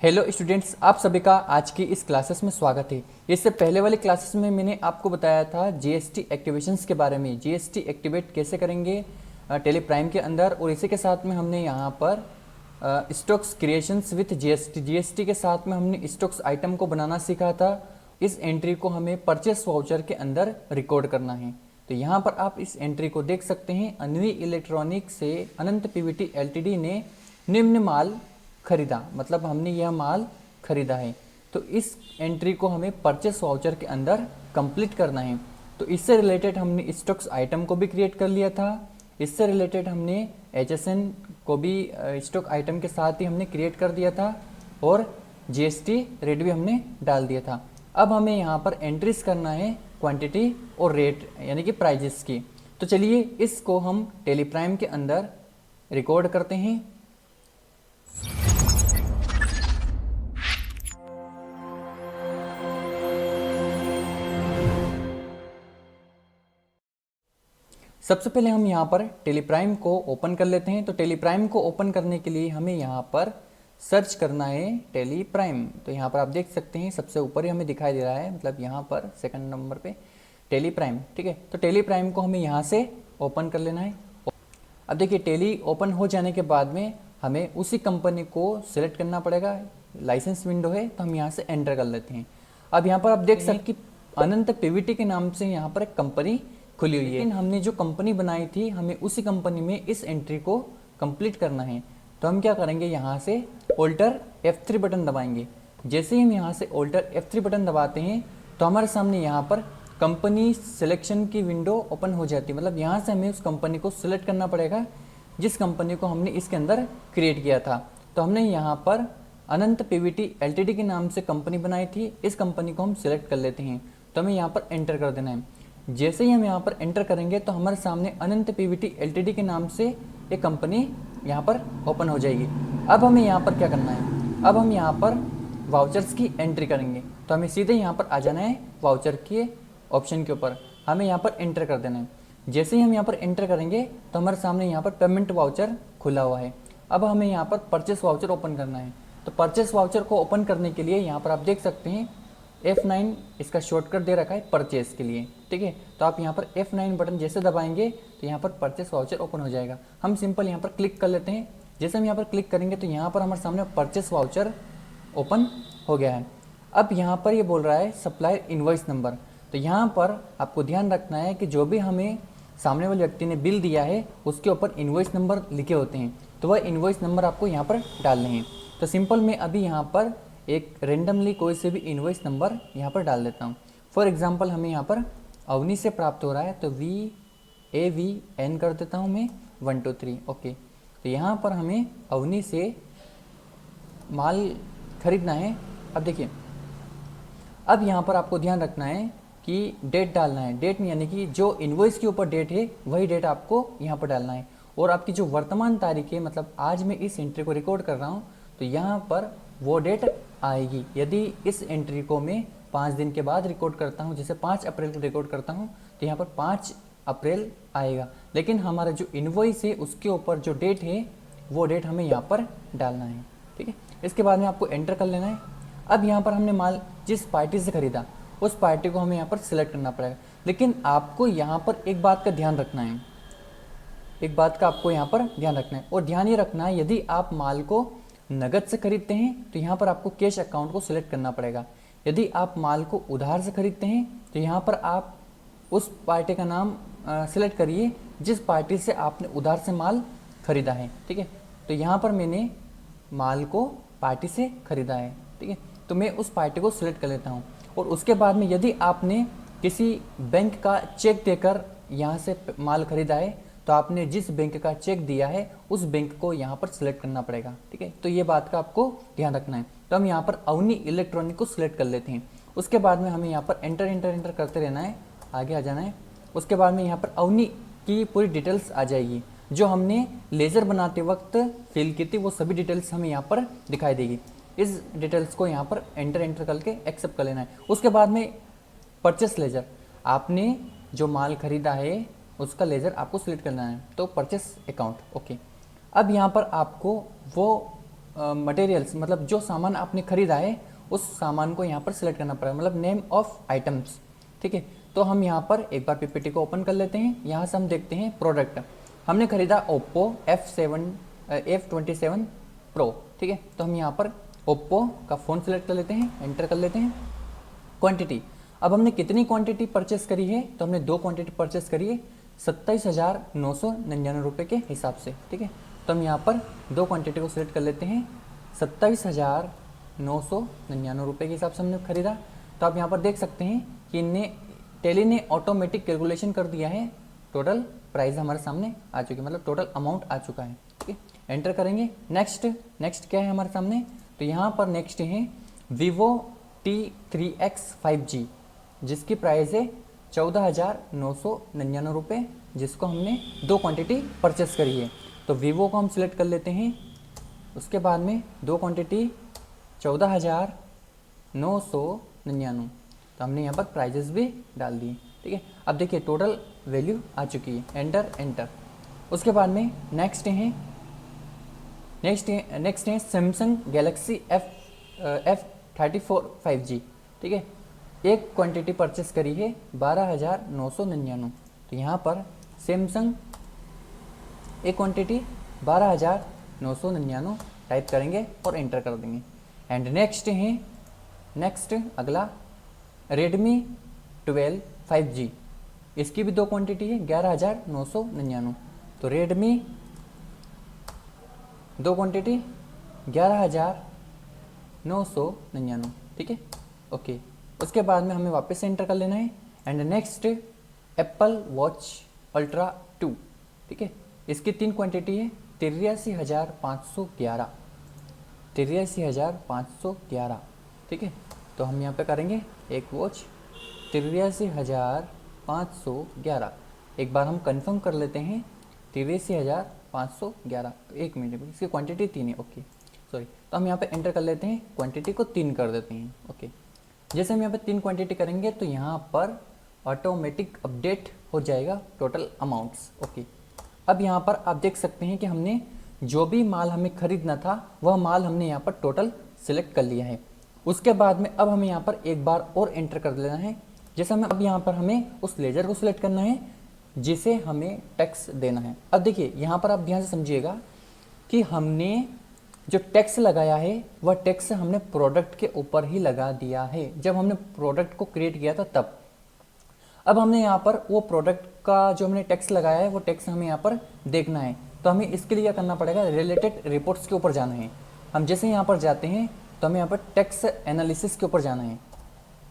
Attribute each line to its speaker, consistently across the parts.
Speaker 1: Hello students, आप सभी का आज की इस क्लासेस में स्वागत है। इससे पहले वाली क्लासेस में मैंने आपको बताया था जीएसटी एक्टिवेशंस के बारे में, जीएसटी एक्टिवेट कैसे करेंगे टेली प्राइम के अंदर। और इसी के साथ में हमने यहाँ पर stocks creations with GST, GST के साथ में हमने स्टॉक्स आइटम को बनाना सीखा था। इस एंट्री को हमें परचेस वाउचर के अंदर रिकॉर्ड करना है। तो यहाँ पर आप इस एंट्री को देख सकते हैं। अन्वी इलेक्ट्रॉनिक से अनंत पीवीटी एलटीडी ने निम्न माल खरीदा, मतलब हमने यह माल खरीदा है। तो इस एंट्री को हमें परचेस वाउचर के अंदर कंप्लीट करना है। तो इससे रिलेटेड हमने स्टॉक्स आइटम को भी क्रिएट कर लिया था। इससे रिलेटेड हमने एचएसएन को भी स्टॉक आइटम के साथ ही हमने क्रिएट कर दिया था और जीएसटी रेट भी हमने डाल दिया था। अब हमें यहाँ पर एंट्रीज करना है क्वांटिटी और रेट यानी कि प्राइजेस की। तो चलिए इसको हम टेली प्राइम के अंदर रिकॉर्ड करते हैं। सबसे पहले हम यहाँ पर टेली प्राइम को ओपन कर लेते हैं। तो टेली प्राइम को ओपन करने के लिए हमें यहाँ पर सर्च करना है टेली प्राइम। तो यहाँ पर आप देख सकते हैं सबसे ऊपर ही हमें दिखाई दे रहा है, मतलब यहाँ पर सेकंड नंबर पे टेली प्राइम। ठीक है, तो टेली प्राइम को हमें यहाँ से ओपन कर लेना है। अब देखिए टेली ओपन हो जाने के बाद में हमें उसी कंपनी को सिलेक्ट करना पड़ेगा। लाइसेंस विंडो है तो हम यहाँ से एंटर कर लेते हैं। अब यहाँ पर आप देख सकते हैं कि अनंत पीवीटी के नाम से यहाँ पर एक कंपनी खुली हुई है। लेकिन हमने जो कंपनी बनाई थी हमें उसी कंपनी में इस एंट्री को कंप्लीट करना है। तो हम क्या करेंगे, यहाँ से ऑल्टर F3 बटन दबाएंगे। जैसे ही हम यहाँ से ऑल्टर F3 बटन दबाते हैं तो हमारे सामने यहाँ पर कंपनी सिलेक्शन की विंडो ओपन हो जाती है। मतलब यहाँ से हमें उस कंपनी को सिलेक्ट करना पड़ेगा जिस कंपनी को हमने इसके अंदर क्रिएट किया था। तो हमने यहाँ पर अनंत पीवीटी एलटीडी के नाम से कंपनी बनाई थी, इस कंपनी को हम सिलेक्ट कर लेते हैं। तो हमें यहाँ पर एंटर कर देना है। जैसे ही हम यहाँ पर एंटर करेंगे तो हमारे सामने अनंत पीवीटी एलटीडी के नाम से एक कंपनी यहाँ पर ओपन हो जाएगी। अब हमें यहाँ पर क्या करना है, अब हम यहाँ पर वाउचर्स की एंट्री करेंगे। तो हमें सीधे यहाँ पर आ जाना है वाउचर के ऑप्शन के ऊपर, हमें यहाँ पर एंटर कर देना है। जैसे ही हम यहाँ पर एंटर करेंगे तो हमारे सामने यहाँ पर पेमेंट वाउचर खुला हुआ है। अब हमें यहाँ पर परचेस वाउचर ओपन करना है। तो परचेस वाउचर को ओपन करने के लिए यहाँ पर आप देख सकते हैं F9 इसका शॉर्टकट दे रखा है परचेस के लिए। ठीक है, तो आप यहाँ पर F9 बटन जैसे दबाएंगे तो यहाँ पर परचेस वाउचर ओपन हो जाएगा। हम सिंपल यहाँ पर क्लिक कर लेते हैं। जैसे हम यहाँ पर क्लिक करेंगे तो यहाँ पर हमारे सामने परचेस वाउचर ओपन हो गया है। अब यहाँ पर ये बोल रहा है सप्लायर इनवॉइस नंबर। तो यहाँ पर आपको ध्यान रखना है कि जो भी हमें सामने वाले व्यक्ति ने बिल दिया है उसके ऊपर इनवॉइस नंबर लिखे होते हैं, तो वह इनवॉइस नंबर आपको यहाँ पर डालने हैं। तो सिंपल मैं अभी यहाँ पर एक रेंडमली कोई से भी इनवॉइस नंबर यहाँ पर डाल देता हूँ। फॉर एग्जांपल हमें यहाँ पर अवनी से प्राप्त हो रहा है तो VAVN कर देता हूँ मैं 1 2 3। ओके, तो यहाँ पर हमें अवनी से माल खरीदना है। अब देखिए, अब यहाँ पर आपको ध्यान रखना है कि डेट डालना है। डेट यानी कि जो इनवॉइस के ऊपर डेट है वही डेट आपको यहाँ पर डालना है। और आपकी जो वर्तमान तारीख है, मतलब आज मैं इस एंट्री को रिकॉर्ड कर रहा हूँ तो यहाँ पर वो डेट आएगी। यदि इस एंट्री को मैं 5 दिन के बाद रिकॉर्ड करता हूँ, जैसे 5 अप्रैल को रिकॉर्ड करता हूँ तो यहाँ पर 5 अप्रैल आएगा। लेकिन हमारा जो इनवॉइस है उसके ऊपर जो डेट है वो डेट हमें यहाँ पर डालना है। ठीक है, इसके बाद में आपको एंटर कर लेना है। अब यहाँ पर हमने माल जिस पार्टी से खरीदा उस पार्टी को हमें यहाँ पर सिलेक्ट करना पड़ेगा। लेकिन आपको यहाँ पर एक बात का ध्यान रखना है, एक बात का आपको यहाँ पर ध्यान रखना है। और ध्यान ये रखना है, यदि आप माल को नगद से खरीदते हैं तो यहाँ पर आपको कैश अकाउंट को सिलेक्ट करना पड़ेगा। यदि आप माल को उधार से खरीदते हैं तो यहाँ पर आप उस पार्टी का नाम सिलेक्ट करिए जिस पार्टी से आपने उधार से माल खरीदा है। ठीक है, तो यहाँ पर मैंने माल को पार्टी से खरीदा है। ठीक है, तो मैं उस पार्टी को सिलेक्ट कर लेता हूँ। और उसके बाद में यदि आपने किसी बैंक का चेक देकर यहाँ से माल खरीदा है तो आपने जिस बैंक का चेक दिया है उस बैंक को यहाँ पर सिलेक्ट करना पड़ेगा। ठीक है, तो ये बात का आपको ध्यान रखना है। तो हम यहाँ पर अवनी इलेक्ट्रॉनिक को सिलेक्ट कर लेते हैं। उसके बाद में हमें यहाँ पर एंटर एंटर एंटर करते रहना है, आगे आ जाना है। उसके बाद में यहाँ पर अवनी की पूरी डिटेल्स आ जाएगी। जो हमने लेजर बनाते वक्त फिल की थी वो सभी डिटेल्स हमें यहाँ पर दिखाई देगी। इस डिटेल्स को यहाँ पर एंटर एंटर करके एक्सेप्ट कर लेना है। उसके बाद में परचेस लेजर, आपने जो माल खरीदा है उसका लेजर आपको सिलेक्ट करना है, तो परचेस अकाउंट। ओके, अब यहाँ पर आपको वो मटेरियल्स, मतलब जो सामान आपने खरीदा है उस सामान को यहाँ पर सिलेक्ट करना पड़ेगा, मतलब नेम ऑफ आइटम्स। ठीक है, तो हम यहाँ पर एक बार पीपीटी को ओपन कर लेते हैं। यहाँ से हम देखते हैं प्रोडक्ट, हमने खरीदा ओप्पो F27 प्रो। ठीक है, तो हम यहाँ पर ओप्पो का फ़ोन सेलेक्ट कर लेते हैं, एंटर कर लेते हैं। क्वांटिटी, अब हमने कितनी क्वांटिटी परचेस करी है, तो हमने 2 क्वांटिटी परचेस करी है 27,999 रुपये के हिसाब से। ठीक है, तो हम यहाँ पर 2 क्वांटिटी को सिलेक्ट कर लेते हैं, 27,999 रुपये के हिसाब से हमने खरीदा। तो आप यहाँ पर देख सकते हैं कि टेली ने ऑटोमेटिक कैलकुलेशन कर दिया है, टोटल प्राइस हमारे सामने आ चुकी है, मतलब टोटल अमाउंट आ चुका है। ठीक है, एंटर करेंगे। नेक्स्ट क्या है हमारे सामने, तो यहाँ पर नेक्स्ट है Vivo T3X 5G, जिसकी प्राइस है 14,999 रुपये, जिसको हमने 2 क्वांटिटी परचेस करी है। तो Vivo को हम सिलेक्ट कर लेते हैं, उसके बाद में 2 क्वांटिटी 14,999, तो हमने यहाँ पर प्राइजेस भी डाल दिए। ठीक है, अब देखिए टोटल वैल्यू आ चुकी है, एंटर। उसके बाद में नेक्स्ट है सैमसंग गैलेक्सी F34 5G। ठीक है, एक क्वांटिटी परचेस करी है 12,999, तो यहाँ पर सैमसंग एक क्वांटिटी 12,999 टाइप करेंगे और एंटर कर देंगे। एंड नेक्स्ट अगला Redmi 12 5G, इसकी भी 2 क्वांटिटी है 11,999, तो Redmi 2 क्वांटिटी 11,999। ठीक है, ओके। उसके बाद में हमें वापस से एंटर कर लेना है। And next Apple watch ultra 2। ठीक है, इसकी 3 क्वांटिटी है 83,511, 83,511। ठीक है, तो हम यहाँ पे करेंगे एक वॉच 83,511। एक बार हम कंफर्म कर लेते हैं 83,511। तो 1 मिनट, इसकी क्वांटिटी 3 है, ओके सॉरी। तो हम यहाँ पे एंटर कर लेते हैं, क्वांटिटी को 3 कर देते हैं, ओके। जैसे हम यहाँ पे 3 क्वांटिटी करेंगे तो यहाँ पर ऑटोमेटिक अपडेट हो जाएगा टोटल अमाउंट्स, ओके। अब यहाँ पर आप देख सकते हैं कि हमने जो भी माल हमें खरीदना था वह माल हमने यहाँ पर टोटल सिलेक्ट कर लिया है। उसके बाद में अब हमें यहाँ पर एक बार और एंटर कर लेना है। जैसे हमें अब यहाँ पर हमें उस लेजर को सिलेक्ट करना है जिसे हमें टैक्स देना है। अब देखिए यहाँ पर आप ध्यान से समझिएगा कि हमने जो टैक्स लगाया है वह टैक्स हमने प्रोडक्ट के ऊपर ही लगा दिया है, जब हमने प्रोडक्ट को क्रिएट किया था तब। अब हमने यहाँ पर वो प्रोडक्ट का जो हमने टैक्स लगाया है वो टैक्स हमें यहाँ पर देखना है। तो हमें इसके लिए क्या करना पड़ेगा, रिलेटेड रिपोर्ट्स के ऊपर जाना है। हम जैसे यहाँ पर जाते हैं तो हमें यहाँ पर टैक्स एनालिसिस के ऊपर जाना है।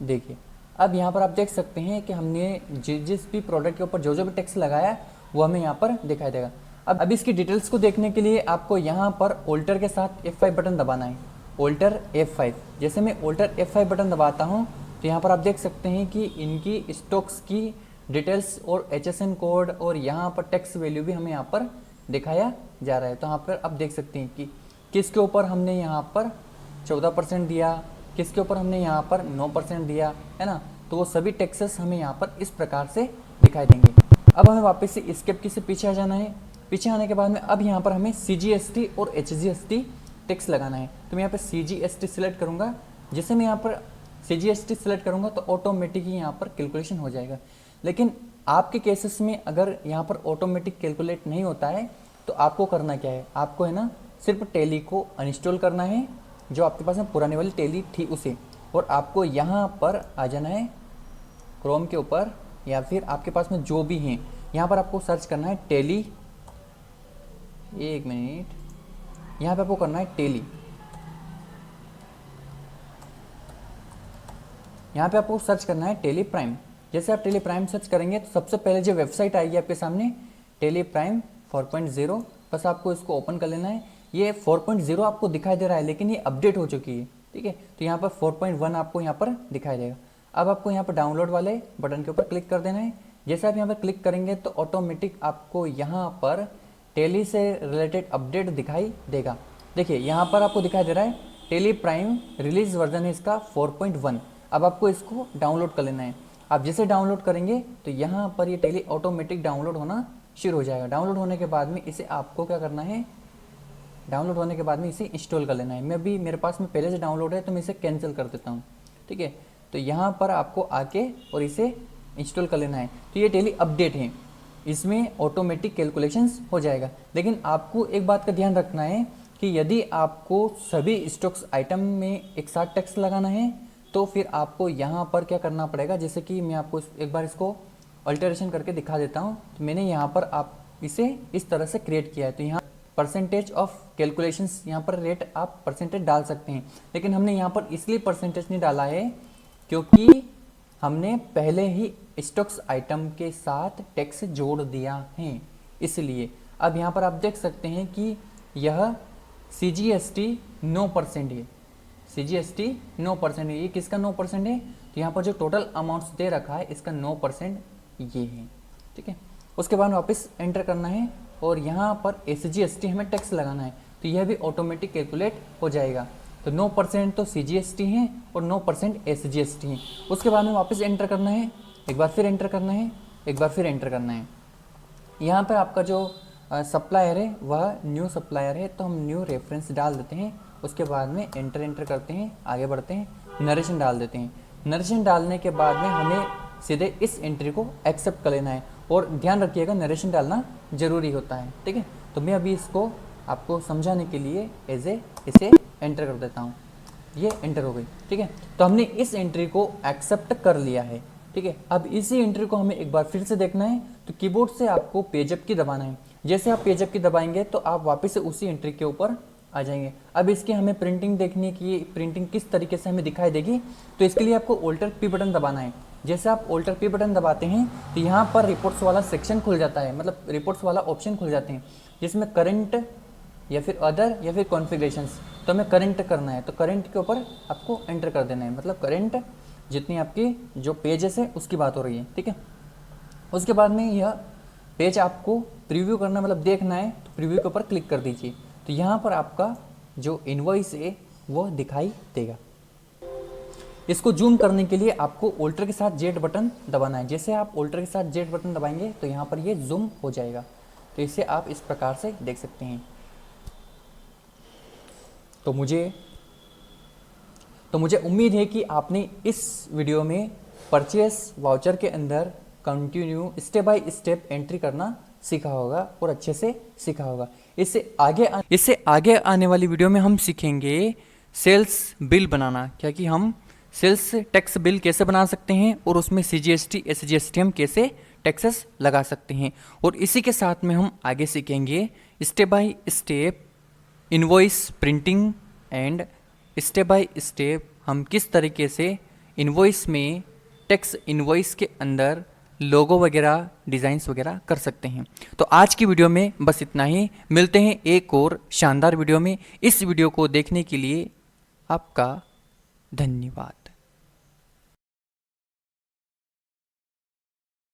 Speaker 1: देखिए अब यहाँ पर आप देख सकते हैं कि हमने जिस भी प्रोडक्ट के ऊपर जो भी टैक्स लगाया वो हमें यहाँ पर दिखाई देगा। अब इसकी डिटेल्स को देखने के लिए आपको यहाँ पर ऑल्टर के साथ F5 बटन दबाना है, ऑल्टर F5। जैसे मैं ऑल्टर F5 बटन दबाता हूँ तो यहाँ पर आप देख सकते हैं कि इनकी स्टॉक्स की डिटेल्स और HSN कोड और यहाँ पर टैक्स वैल्यू भी हमें यहाँ पर दिखाया जा रहा है। तो यहाँ पर आप देख सकते हैं कि किसके ऊपर हमने यहाँ पर 14% दिया, किसके ऊपर हमने यहाँ पर 9% दिया, है ना। तो वो सभी टैक्सेस हमें यहाँ पर इस प्रकार से दिखाई देंगे। अब हमें वापस से स्केप की से पीछे आ जाना है। पीछे आने के बाद में अब यहाँ पर हमें CGST और HGST टैक्स लगाना है। तो मैं यहाँ पर CGST सिलेक्ट करूँगा। जैसे मैं यहाँ पर CGST सिलेक्ट करूँगा तो ऑटोमेटिक ही यहाँ पर कैलकुलेशन हो जाएगा। लेकिन आपके केसेस में अगर यहाँ पर ऑटोमेटिक कैलकुलेट नहीं होता है तो आपको करना क्या है, आपको है ना सिर्फ टैली को अनइंस्टॉल करना है, जो आपके पास में पुराने वाली टैली थी उसे, और आपको यहाँ पर आ जाना है क्रोम के ऊपर या फिर आपके पास में जो भी हैं, यहाँ पर आपको सर्च करना है टैली। 1 मिनट, यहाँ पे आपको करना है टैली। यहाँ पे आपको सर्च करना है टैली प्राइम। जैसे आप टैली प्राइम सर्च करेंगे तो सबसे पहले जो वेबसाइट आएगी आपके सामने टैली प्राइम 4.0, बस आपको इसको ओपन कर लेना है। ये 4.0 आपको दिखाई दे रहा है लेकिन ये अपडेट हो चुकी है, ठीक है। तो यहाँ पर 4.1 आपको यहाँ पर दिखाई देगा। अब आपको यहाँ पर डाउनलोड वाले बटन के ऊपर क्लिक कर देना है। जैसे आप यहाँ पर क्लिक करेंगे तो ऑटोमेटिक आपको यहाँ पर टैली से रिलेटेड अपडेट दिखाई देगा। देखिए यहाँ पर आपको दिखाई दे रहा है टैली प्राइम रिलीज वर्जन है इसका 4.1। अब आपको इसको डाउनलोड कर लेना है। आप जैसे डाउनलोड करेंगे तो यहाँ पर ये टैली ऑटोमेटिक डाउनलोड होना शुरू हो जाएगा। डाउनलोड होने के बाद में इसे आपको क्या करना है, डाउनलोड होने के बाद में इसे इंस्टॉल कर लेना है। मैं अभी मेरे पास में पहले से डाउनलोड है तो मैं इसे कैंसिल कर देता हूँ, ठीक है। तो यहाँ पर आपको आके और इसे इंस्टॉल कर लेना है। तो ये डेली अपडेट है, इसमें ऑटोमेटिक कैलकुलेशंस हो जाएगा। लेकिन आपको एक बात का ध्यान रखना है कि यदि आपको सभी स्टॉक्स आइटम में एक साथ टैक्स लगाना है तो फिर आपको यहाँ पर क्या करना पड़ेगा, जैसे कि मैं आपको एक बार इसको अल्टरेशन करके दिखा देता हूँ। तो मैंने यहाँ पर आप इसे इस तरह से क्रिएट किया है। तो यहाँ परसेंटेज ऑफ कैलकुलेशंस, यहाँ पर रेट आप परसेंटेज डाल सकते हैं, लेकिन हमने यहाँ पर इसलिए परसेंटेज नहीं डाला है क्योंकि हमने पहले ही स्टॉक्स आइटम के साथ टैक्स जोड़ दिया है, इसलिए। अब यहाँ पर आप देख सकते हैं कि यह CGST 9% है, CGST 9% है। ये किसका 9% है? तो यहाँ पर जो टोटल अमाउंट्स दे रखा है इसका 9% ये है, ठीक है। उसके बाद वापस एंटर करना है और यहाँ पर SGST हमें टैक्स लगाना है, तो यह भी ऑटोमेटिक कैलकुलेट हो जाएगा। तो 9% तो CGST है और 9% SGST है। उसके बाद में वापस एंटर करना है, एक बार फिर एंटर करना है, एक बार फिर एंटर करना है। यहाँ पर आपका जो सप्लायर है वह न्यू सप्लायर है, तो हम न्यू रेफरेंस डाल देते हैं। उसके बाद में एंटर करते हैं, आगे बढ़ते हैं, नरेशन डाल देते हैं। नरेशन डालने के बाद में हमें सीधे इस एंट्री को एक्सेप्ट कर लेना है, और ध्यान रखिएगा नरेशन डालना ज़रूरी होता है, ठीक है। तो मैं अभी इसको आपको समझाने के लिए इसे एंटर कर देता हूँ। ये एंटर हो गई, ठीक है। तो हमने इस एंट्री को एक्सेप्ट कर लिया है, ठीक है। अब इसी एंट्री को हमें एक बार फिर से देखना है, तो कीबोर्ड से आपको पेजअप की दबाना है। जैसे आप पेजअप की दबाएंगे तो आप वापस से उसी एंट्री के ऊपर आ जाएंगे। अब इसकी हमें प्रिंटिंग देखनी कि प्रिंटिंग किस तरीके से हमें दिखाई देगी, तो इसके लिए आपको ऑल्टर P बटन दबाना है। जैसे आप ऑल्टर P बटन दबाते हैं तो यहाँ पर रिपोर्ट्स वाला सेक्शन खुल जाता है, मतलब रिपोर्ट्स वाला ऑप्शन खुल जाते हैं, जिसमें करंट या फिर अदर या फिर कॉन्फ़िगरेशंस। तो हमें करंट करना है, तो करंट के ऊपर आपको एंटर कर देना है, मतलब करंट जितनी आपकी जो पेजेस है उसकी बात हो रही है, ठीक है। उसके बाद में यह पेज आपको प्रीव्यू करना, मतलब देखना है, तो प्रीव्यू के ऊपर क्लिक कर दीजिए। तो यहाँ पर आपका जो इनवॉइस है वो दिखाई देगा। इसको जूम करने के लिए आपको ऑल्टर के साथ Z बटन दबाना है। जैसे आप ऑल्टर के साथ Z बटन दबाएंगे तो यहाँ पर ये जूम हो जाएगा। तो इसे आप इस प्रकार से देख सकते हैं। तो मुझे उम्मीद है कि आपने इस वीडियो में परचेस वाउचर के अंदर continue step by step entry करना सीखा होगा और अच्छे से सीखा होगा। इससे आगे आने वाली वीडियो में हम सीखेंगे सेल्स बिल बनाना, क्योंकि हम सेल्स टैक्स बिल कैसे बना सकते हैं और उसमें CGST SGST हम कैसे टैक्सेस लगा सकते हैं। और इसी के साथ में हम आगे सीखेंगे step by step invoice printing and step by step हम किस तरीके से इनवॉइस में टैक्स इनवॉइस के अंदर लोगो वगैरह डिज़ाइंस वगैरह कर सकते हैं। तो आज की वीडियो में बस इतना ही, मिलते हैं एक और शानदार वीडियो में। इस वीडियो को देखने के लिए आपका धन्यवाद।